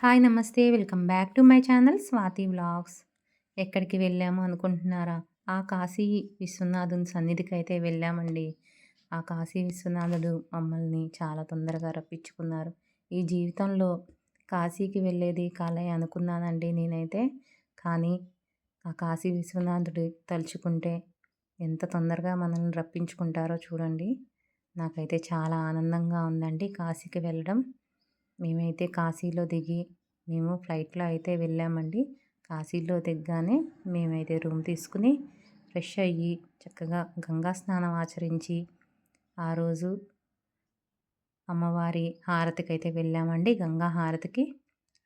Hi నమస్తే. Welcome back to my channel Swathi vlogs. ఎక్కడికి వెళ్ళాము అనుకుంటున్నారా? ఆ కాశీ విశ్వనాథుని సన్నిధికైతే వెళ్ళామండి. ఆ కాశీ విశ్వనాథుడు మమ్మల్ని చాలా తొందరగా రప్పించుకున్నారు. ఈ జీవితంలో కాశీకి వెళ్ళేది కలే అనుకున్నానండి నేనైతే. కానీ ఆ కాశీ విశ్వనాథుడు తలుచుకుంటే ఎంత తొందరగా మనల్ని రప్పించుకుంటారో చూడండి. నాకైతే చాలా ఆనందంగా ఉందండి కాశీకి వెళ్ళడం. మేమైతే కాశీలో దిగి మేము ఫ్లైట్‌లో అయితే వెళ్ళామండి. కాశీలో దిగ్గానే మేమైతే రూమ్ తీసుకొని ఫ్రెష్ అయ్యి చక్కగా గంగా స్నానం ఆచరించి ఆ రోజు అమ్మవారి హారతికైతే వెళ్ళామండి. గంగా హారతికి.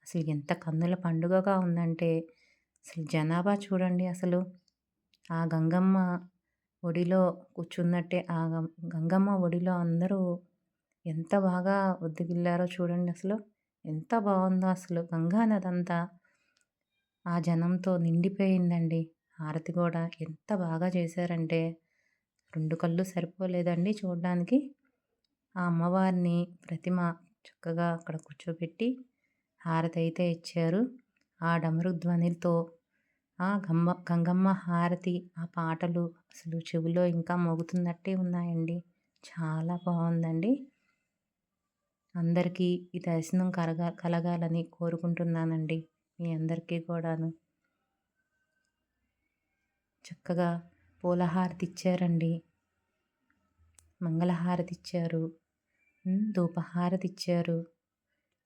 అసలు ఎంత కన్నుల పండుగగా ఉందంటే అసలు జనాభా చూడండి అసలు. ఆ గంగమ్మ ఒడిలో కూర్చున్నట్టే గంగమ్మ ఒడిలో అందరూ ఎంత బాగా ఒద్దిగిల్లారో చూడండి అసలు. ఎంత బావుందో అసలు. గంగా నదంతా ఆ జనంతో నిండిపోయిందండి. హారతి గూడా ఎంత బాగా చేశారంటే 2 కళ్ళు సరిపోలేదండి చూడ్డానికి. ఆ అమ్మవారిని ప్రతిమ చక్కగా అక్కడ కూర్చోబెట్టి హారతయితే ఇచ్చారు. ఆ డమరు ధ్వనితో ఆ గంగమ్మ హారతి, ఆ పాటలు అసలు చెవిలో ఇంకా మోగుతున్నట్టే ఉన్నాయండి. చాలా బావుందండి. అందరికీ ఈ దర్శనం కలగాలని కోరుకుంటున్నానండి. మీ అందరికీ కూడాను. చక్కగా పూలహారతి ఇచ్చారండి. మంగళహారతి ఇచ్చారు. ధూపహారతి ఇచ్చారు.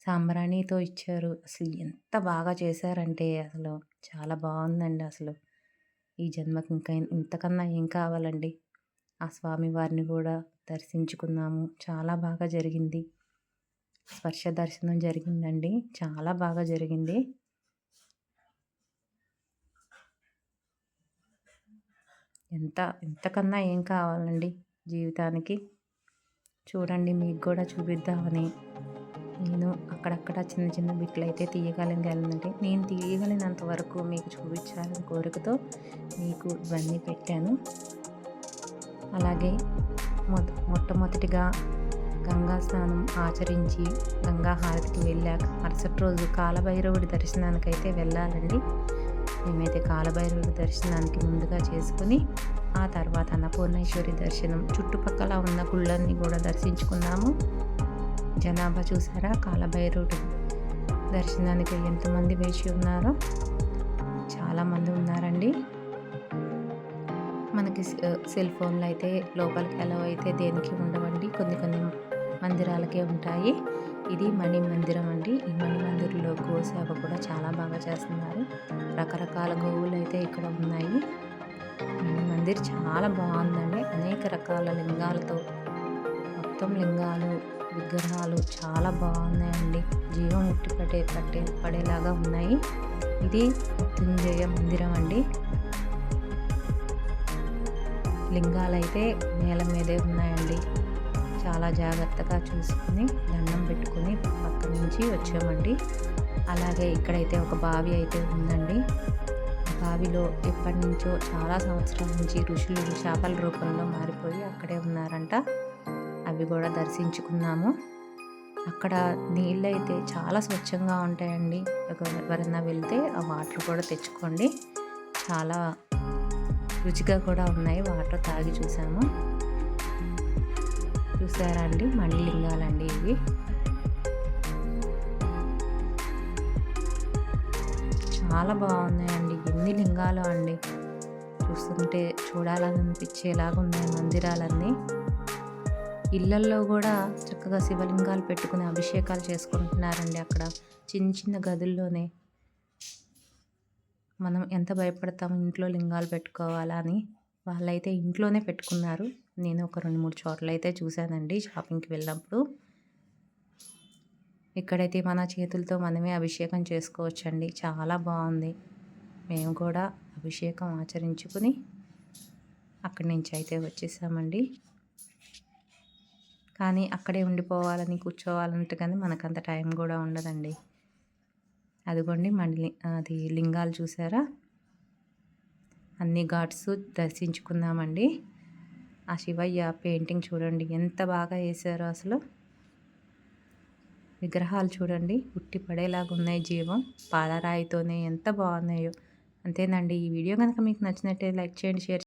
సాంబ్రాణితో ఇచ్చారు. అసలు ఎంత బాగా చేశారంటే అసలు చాలా బావుందండి అసలు. ఈ జన్మకి ఇంకా ఇంతకన్నా ఏం కావాలండి. ఆ స్వామివారిని కూడా దర్శించుకున్నాము. చాలా బాగా జరిగింది. స్పర్శ దర్శనం జరిగిందండి. చాలా బాగా జరిగింది. ఇంతకన్నా ఏం కావాలండి జీవితానికి. చూడండి మీకు కూడా చూపిద్దామని నేను అక్కడక్కడ చిన్న చిన్న బిట్లయితే తీయగలిగానంటే నేను తీయగలిగినంత వరకు మీకు చూపించాలని కోరికతో మీకు ఇవన్నీ పెట్టాను. అలాగే మొట్టమొదటిగా గంగా స్నానం ఆచరించి గంగా హారతికి వెళ్ళాక మరుసటి రోజు కాలభైరవుడి దర్శనానికైతే వెళ్ళాలండి. మేమైతే కాలభైరవుడి దర్శనానికి ముందుగా చేసుకుని ఆ తర్వాత అన్నపూర్ణేశ్వరి దర్శనం చుట్టుపక్కల ఉన్న గుళ్ళన్నీ కూడా దర్శించుకున్నాము. జనాభా చూసారా కాలభైరవుడి దర్శనానికి ఎంతమంది వేచి ఉన్నారో. చాలామంది ఉన్నారండి. మనకి సెల్ ఫోన్లు అయితే లోపలికి అలౌ అయితే దేనికి ఉండవండి. కొన్ని కొన్ని మందిరాలకే ఉంటాయి. ఇది మణి మందిరం అండి. ఈ మణి మందిరంలో గోసేవ కూడా చాలా బాగా చేస్తున్నారు. రకరకాల గోవులు అయితే ఇక్కడ ఉన్నాయి. మణి మందిర్ చాలా బాగుందండి. అనేక రకాల లింగాలతో మొత్తం లింగాలు విగ్రహాలు చాలా బాగున్నాయండి. జీవం ఉట్టి పడేలాగా ఉన్నాయి. ఇది మృత్యుంజయ మందిరం అండి. లింగాలైతే నేల మీదే ఉన్నాయండి. చాలా జాగ్రత్తగా చూసుకుని దండం పెట్టుకుని పక్క నుంచి వచ్చామండి. అలాగే ఇక్కడైతే ఒక బావి అయితే ఉందండి. బావిలో ఎప్పటి నుంచో చాలా సంవత్సరాల నుంచి ఋషులు చేపల రూపంలో మారిపోయి అక్కడే ఉన్నారంట. అవి కూడా దర్శించుకున్నాము. అక్కడ నీళ్ళు అయితే చాలా స్వచ్ఛంగా ఉంటాయండి. ఎవరైనా వెళ్తే ఆ వాటర్ కూడా తెచ్చుకోండి. చాలా రుచిగా కూడా ఉన్నాయి. వాటర్ తాగి చూసాము. చూసారా అండి, మణిలింగాలండి ఇవి. చాలా బాగున్నాయండి. ఎన్ని లింగాలు అండి. చూస్తుంటే చూడాలనిపించేలాగా ఉన్నాయి మందిరాలన్నీ. ఇళ్ళల్లో కూడా చక్కగా శివలింగాలు పెట్టుకుని అభిషేకాలు చేసుకుంటున్నారండి. అక్కడ చిన్న చిన్న గదుల్లోనే. మనం ఎంత భయపడతాము ఇంట్లో లింగాలు పెట్టుకోవాలా అని. వాళ్ళైతే ఇంట్లోనే పెట్టుకున్నారు. నేను ఒక 2-3 చోట్లయితే చూశానండి షాపింగ్కి వెళ్ళినప్పుడు. ఇక్కడైతే మన చేతులతో మనమే అభిషేకం చేసుకోవచ్చండి. చాలా బాగుంది. మేము కూడా అభిషేకం ఆచరించుకుని అక్కడి నుంచి అయితే వచ్చేసామండి. కానీ అక్కడే ఉండిపోవాలని కూర్చోవాలంటే కానీ మనకంత టైం కూడా ఉండదండి. అదిగోండి అది లింగాలు చూసారా. అన్ని ఘాట్స్ దర్శించుకుందామండి. ఆ శివయ్య పెయింటింగ్ చూడండి ఎంత బాగా వేశారో అసలు. విగ్రహాలు చూడండి ఉట్టి పడేలాగా ఉన్నాయి జీవం. పాలరాయితోనే ఎంత బాగున్నాయో. అంతేనండి. ఈ వీడియో గనుక మీకు నచ్చినట్టయితే లైక్ చేయండి, షేర్